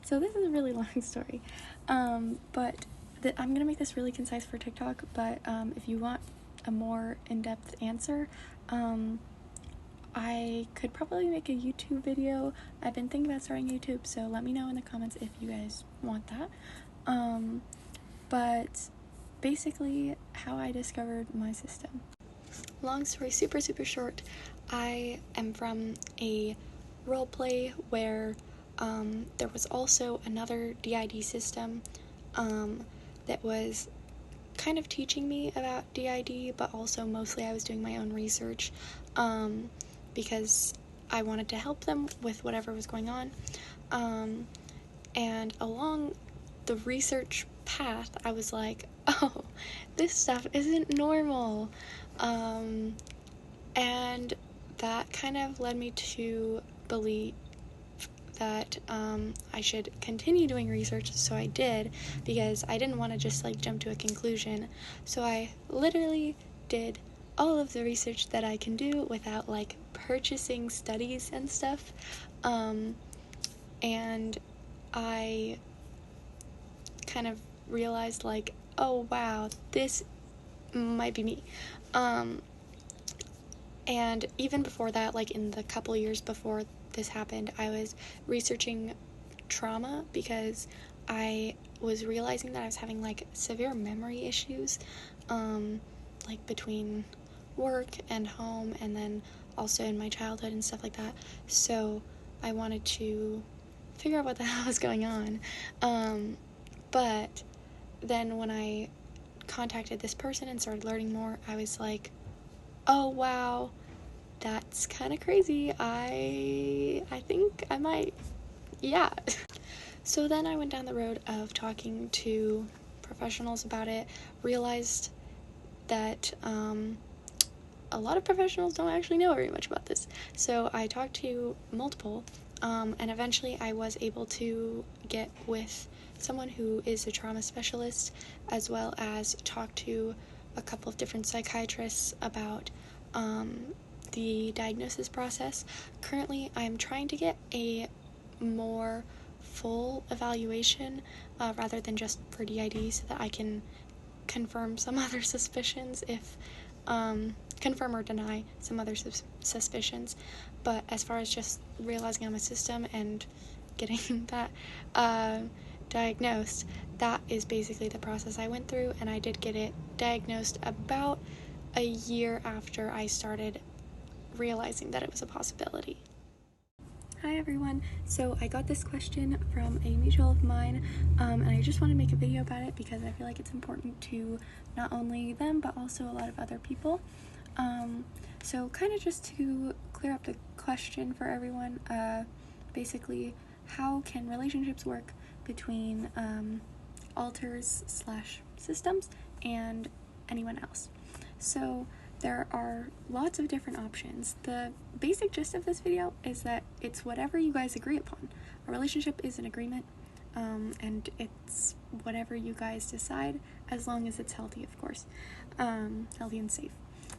So this is a really long story, but I'm gonna make this really concise for TikTok, but if you want a more in-depth answer, I could probably make a YouTube video. I've been thinking about starting YouTube, so let me know in the comments if you guys want that. But basically how I discovered my system. Long story, super short, I am from a roleplay where there was also another DID system that was kind of teaching me about DID, but also mostly I was doing my own research because I wanted to help them with whatever was going on. And along the research path, I was like, oh, this stuff isn't normal. And that kind of led me to believe that I should continue doing research, so I did, because I didn't want to just jump to a conclusion. So I literally did all of the research that I can do without purchasing studies and stuff, and I kind of realized oh wow, this might be me. And even before that, in the couple years before this happened, I was researching trauma because I was realizing that I was having severe memory issues, between work and home, and then also in my childhood and stuff like that. So I wanted to figure out what the hell was going on. But then when I contacted this person and started learning more, I was like, oh wow, that's kind of crazy. I think I might, yeah. So then I went down the road of talking to professionals about it, realized that a lot of professionals don't actually know very much about this. So I talked to multiple, and eventually I was able to get with someone who is a trauma specialist, as well as talk to a couple of different psychiatrists about the diagnosis process. Currently, I'm trying to get a more full evaluation rather than just for DID, so that I can confirm some other suspicions, confirm or deny some other suspicions. But as far as just realizing I'm a system and getting that diagnosed, that is basically the process I went through, and I did get it diagnosed about a year after I started realizing that it was a possibility. Hi everyone, so I got this question from a mutual of mine, and I just want to make a video about it because I feel like it's important to not only them but also a lot of other people. So kind of just to clear up the question for everyone, basically, how can relationships work between alters / systems and anyone else? So there are lots of different options. The basic gist of this video is that it's whatever you guys agree upon. A relationship is an agreement, and it's whatever you guys decide, as long as it's healthy, of course, healthy and safe.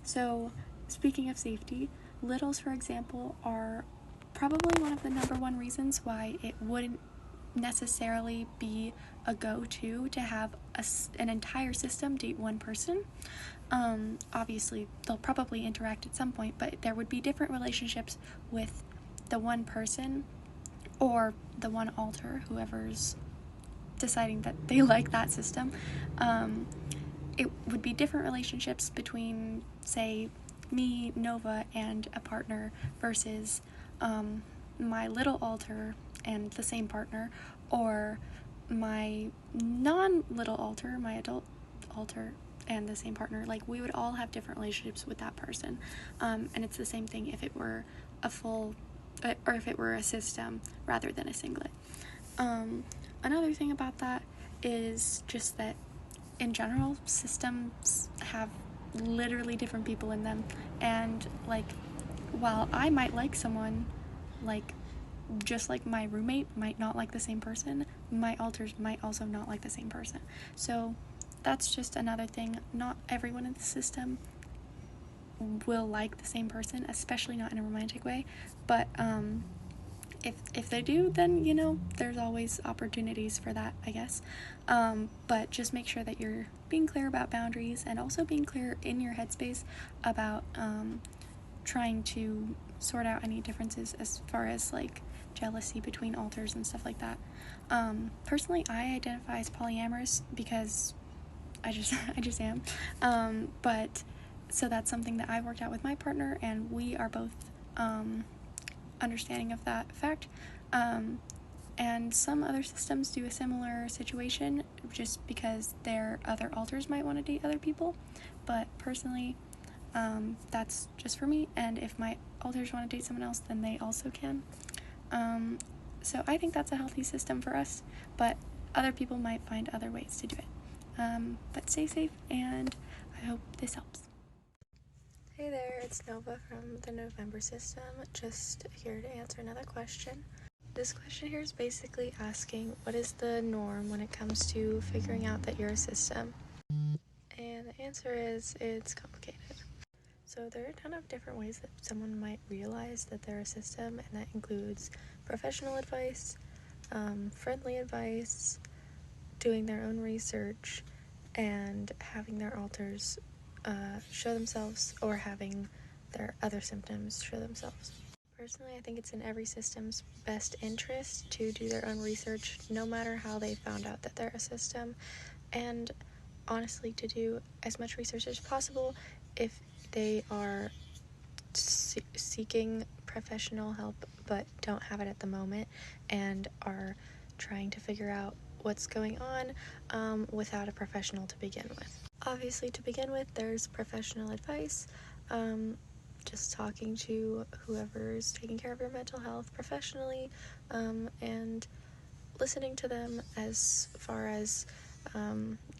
So speaking of safety, littles, for example, are probably one of the number one reasons why it wouldn't necessarily be a go-to to have an entire system date one person. Obviously they'll probably interact at some point, but there would be different relationships with the one person or the one alter, whoever's deciding that they like that system. It would be different relationships between, say, me, Nova, and a partner versus my little alter and the same partner, or my non-little alter, my adult alter, and the same partner. We would all have different relationships with that person, and it's the same thing if it were a full, or if it were a system rather than a singlet. Another thing about that is just that in general, systems have literally different people in them, and while I might like someone, just like my roommate might not like the same person, my alters might also not like the same person. So that's just another thing. Not everyone in the system will like the same person, especially not in a romantic way, but if they do, then, you know, there's always opportunities for that, I guess. But just make sure that you're being clear about boundaries, and also being clear in your headspace about trying to sort out any differences as far as like jealousy between alters and stuff like that. Personally, I identify as polyamorous because I just am. But so that's something that I've worked out with my partner, and we are both understanding of that fact. And some other systems do a similar situation just because their other alters might want to date other people. But personally, that's just for me, and if my alters want to date someone else, then they also can. So I think that's a healthy system for us, but other people might find other ways to do it. But stay safe, and I hope this helps. Hey there, it's Nova from the November system, just here to answer another question. This question here is basically asking, what is the norm when it comes to figuring out that you're a system? And the answer is, it's complicated. So there are a ton of different ways that someone might realize that they're a system, and that includes professional advice, friendly advice, doing their own research, and having their alters show themselves, or having their other symptoms show themselves. Personally, I think it's in every system's best interest to do their own research, no matter how they found out that they're a system, and honestly to do as much research as possible if they are seeking professional help but don't have it at the moment and are trying to figure out what's going on without a professional to begin with. Obviously, to begin with, there's professional advice, just talking to whoever's taking care of your mental health professionally, and listening to them as far as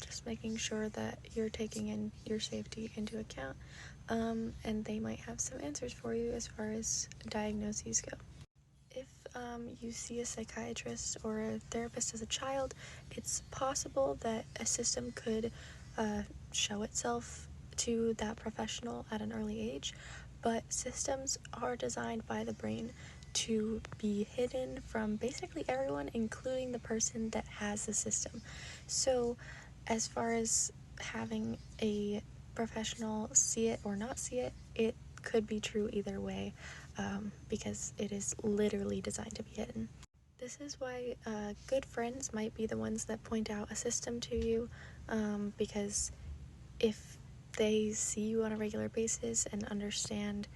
just making sure that you're taking in your safety into account, and they might have some answers for you as far as diagnoses go. If you see a psychiatrist or a therapist as a child, it's possible that a system could show itself to that professional at an early age, but systems are designed by the brain to be hidden from basically everyone, including the person that has the system. So as far as having a professional see it or not see it, it could be true either way, because it is literally designed to be hidden. This is why good friends might be the ones that point out a system to you, because if they see you on a regular basis and understand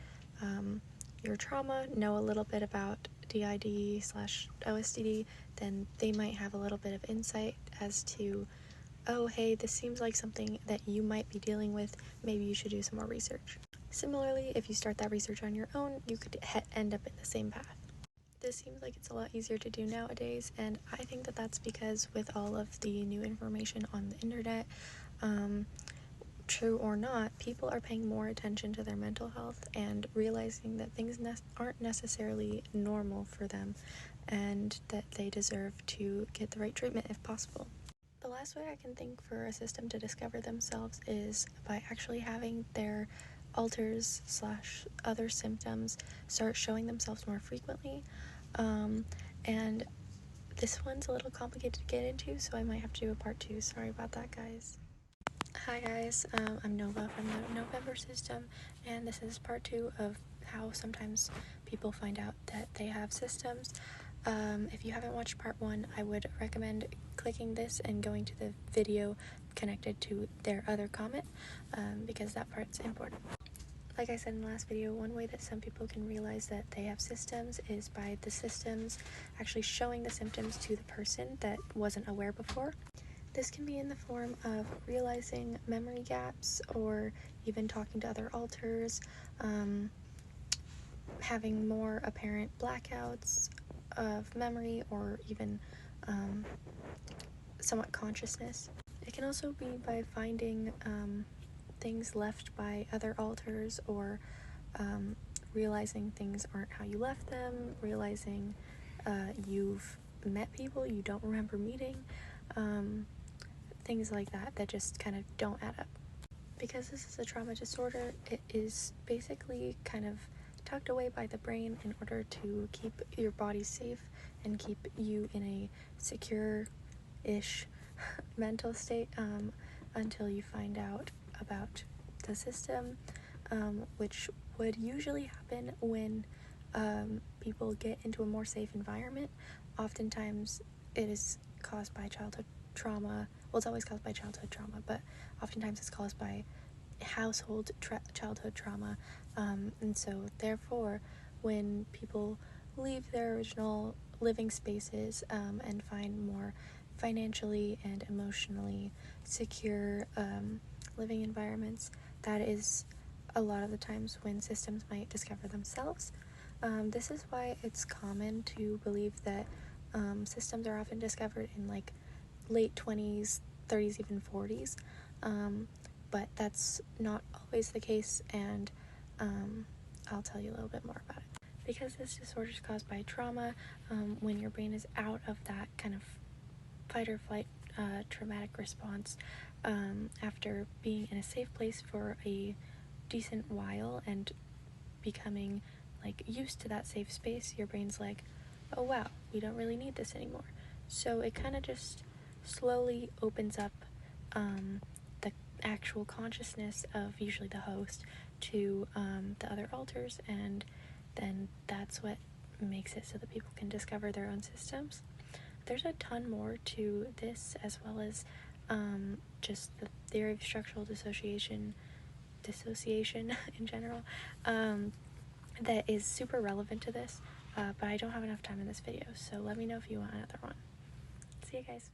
your trauma, know a little bit about DID/OSDD, then they might have a little bit of insight as to, oh, hey, this seems like something that you might be dealing with, maybe you should do some more research. Similarly, if you start that research on your own, you could end up in the same path. This seems like it's a lot easier to do nowadays, and I think that that's because with all of the new information on the internet, true or not, people are paying more attention to their mental health and realizing that things aren't necessarily normal for them, and that they deserve to get the right treatment if possible. The last way I can think for a system to discover themselves is by actually having their alters/other symptoms start showing themselves more frequently, and this one's a little complicated to get into, so I might have to do a part 2. Sorry about that, guys. Hi guys, I'm Nova from the November system, and this is part 2 of how sometimes people find out that they have systems. If you haven't watched part 1, I would recommend clicking this and going to the video connected to their other comment, because that part's important. Like I said in the last video, one way that some people can realize that they have systems is by the systems actually showing the symptoms to the person that wasn't aware before. This can be in the form of realizing memory gaps, or even talking to other alters, having more apparent blackouts of memory, or even somewhat consciousness. It can also be by finding things left by other alters, or realizing things aren't how you left them, realizing you've met people you don't remember meeting, things like that just kind of don't add up. Because this is a trauma disorder, it is basically kind of tucked away by the brain in order to keep your body safe and keep you in a secure-ish mental state until you find out about the system, which would usually happen when people get into a more safe environment. Oftentimes it is caused by childhood trauma. Well, it's always caused by childhood trauma, but oftentimes it's caused by household childhood trauma, and so therefore when people leave their original living spaces and find more financially and emotionally secure living environments, that is a lot of the times when systems might discover themselves. This is why it's common to believe that systems are often discovered in like late 20s, 30s, even 40s, but that's not always the case, and I'll tell you a little bit more about it. Because this disorder is caused by trauma, when your brain is out of that kind of fight or flight traumatic response after being in a safe place for a decent while and becoming like used to that safe space, your brain's like, oh wow, we don't really need this anymore. So it kind of just slowly opens up the actual consciousness of usually the host to the other alters, and then that's what makes it so that people can discover their own systems. There's a ton more to this, as well as just the theory of structural dissociation in general, that is super relevant to this, but I don't have enough time in this video, so let me know if you want another one. See you guys.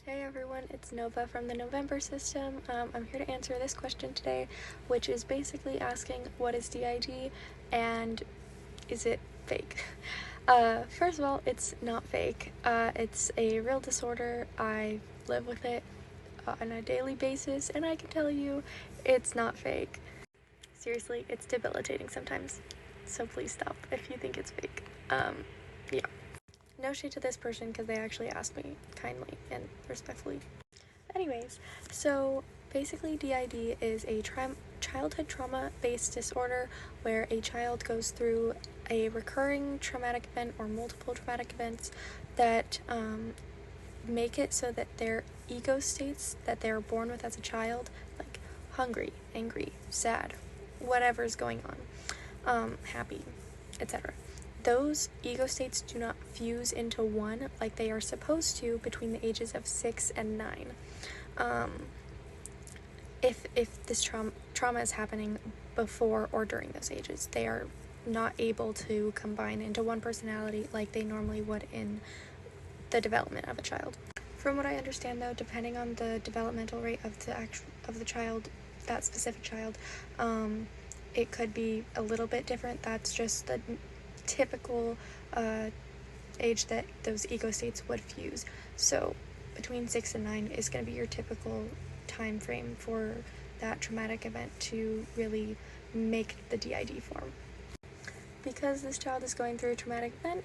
Hey everyone, it's Nova from the November system. I'm here to answer this question today, which is basically asking, what is DID and is it fake? First of all, it's not fake. It's a real disorder. I live with it on a daily basis, and I can tell you it's not fake. Seriously, it's debilitating sometimes, so please stop if you think it's fake. Yeah. No shade to this person because they actually asked me kindly and respectfully. Anyways, so basically DID is a childhood trauma-based disorder where a child goes through a recurring traumatic event or multiple traumatic events that make it so that their ego states that they're born with as a child, like hungry, angry, sad, whatever's going on, happy, etc., those ego states do not fuse into one like they are supposed to between the ages of 6 and 9. If this trauma is happening before or during those ages, they are not able to combine into one personality like they normally would in the development of a child. From what I understand, though, depending on the developmental rate of the child, that specific child, it could be a little bit different. That's just the typical age that those ego states would fuse. So between 6 and 9 is going to be your typical time frame for that traumatic event to really make the DID form. Because this child is going through a traumatic event,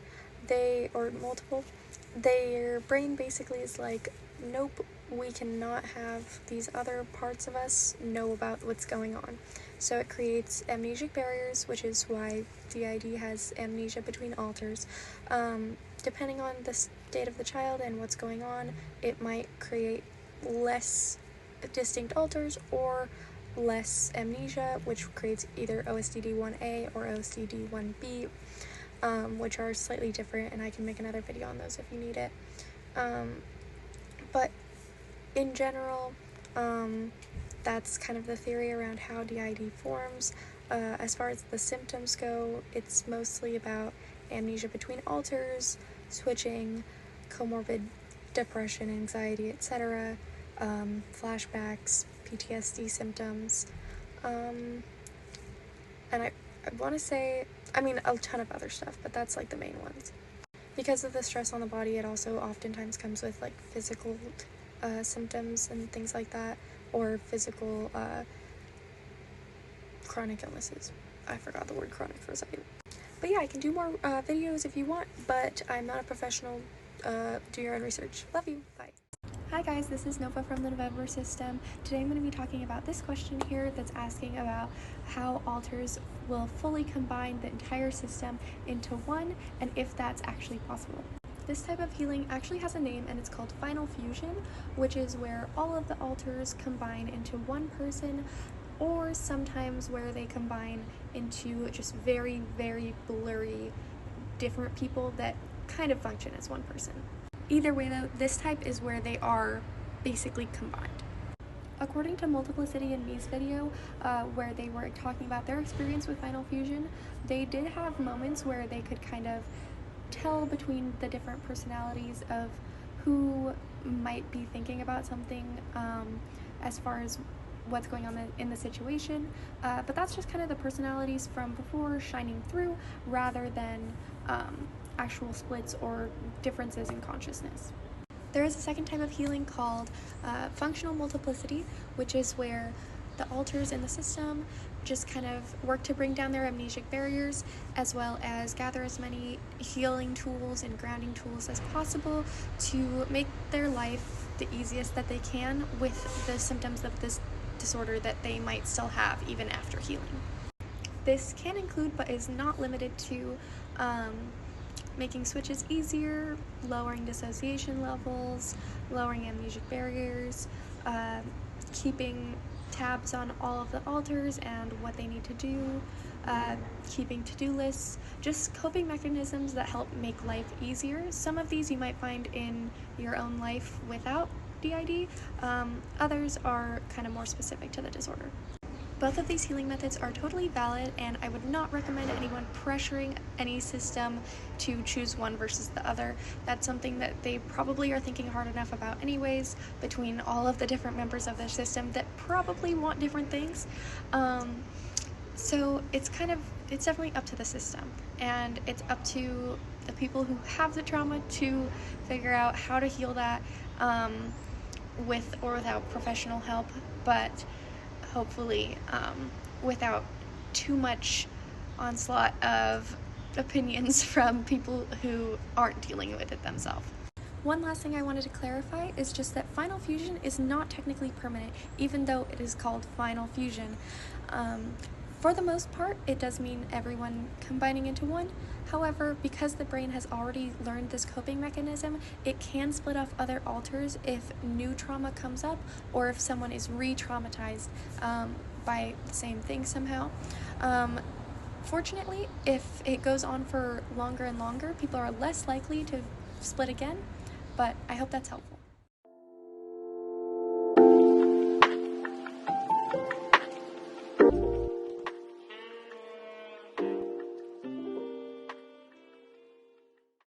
their brain basically is like, nope, we cannot have these other parts of us know about what's going on. So it creates amnesic barriers, which is why DID has amnesia between alters. Depending on the state of the child and what's going on, it might create less distinct alters or less amnesia, which creates either OSDD1A or OSDD1B, which are slightly different, and I can make another video on those if you need it. But in general, that's kind of the theory around how DID forms. As far as the symptoms go, it's mostly about amnesia between alters, switching, comorbid depression, anxiety, etc., flashbacks, PTSD symptoms, and I want to say, a ton of other stuff, but that's like the main ones. Because of the stress on the body, it also oftentimes comes with like physical symptoms and things like that, or physical chronic illnesses. I forgot the word chronic for a second. But yeah, I can do more videos if you want, but I'm not a professional. Do your own research. Love you. Bye. Hi guys, this is Nova from the November system. Today I'm going to be talking about this question here that's asking about how alters will fully combine the entire system into one and if that's actually possible. This type of healing actually has a name and it's called final fusion, which is where all of the alters combine into one person, or sometimes where they combine into just very, very blurry different people that kind of function as one person. Either way though, this type is where they are basically combined. According to Multiplicity and Me's video, where they were talking about their experience with final fusion, they did have moments where they could kind of tell between the different personalities of who might be thinking about something as far as what's going on in the situation, but that's just kind of the personalities from before shining through rather than actual splits or differences in consciousness. There is a second type of healing called functional multiplicity, which is where the alters in the system just kind of work to bring down their amnesic barriers, as well as gather as many healing tools and grounding tools as possible to make their life the easiest that they can with the symptoms of this disorder that they might still have even after healing. This can include, but is not limited to, making switches easier, lowering dissociation levels, lowering amnesic barriers, keeping tabs on all of the alters and what they need to do, keeping to-do lists, just coping mechanisms that help make life easier. Some of these you might find in your own life without DID, others are kind of more specific to the disorder. Both of these healing methods are totally valid, and I would not recommend anyone pressuring any system to choose one versus the other. That's something that they probably are thinking hard enough about anyways, between all of the different members of their system that probably want different things. So it's definitely up to the system, and it's up to the people who have the trauma to figure out how to heal that with or without professional help, but hopefully without too much onslaught of opinions from people who aren't dealing with it themselves. One last thing I wanted to clarify is just that final fusion is not technically permanent, even though it is called final fusion. For the most part, it does mean everyone combining into one. However, because the brain has already learned this coping mechanism, it can split off other alters if new trauma comes up or if someone is re-traumatized by the same thing somehow. Fortunately, if it goes on for longer and longer, people are less likely to split again, but I hope that's helpful.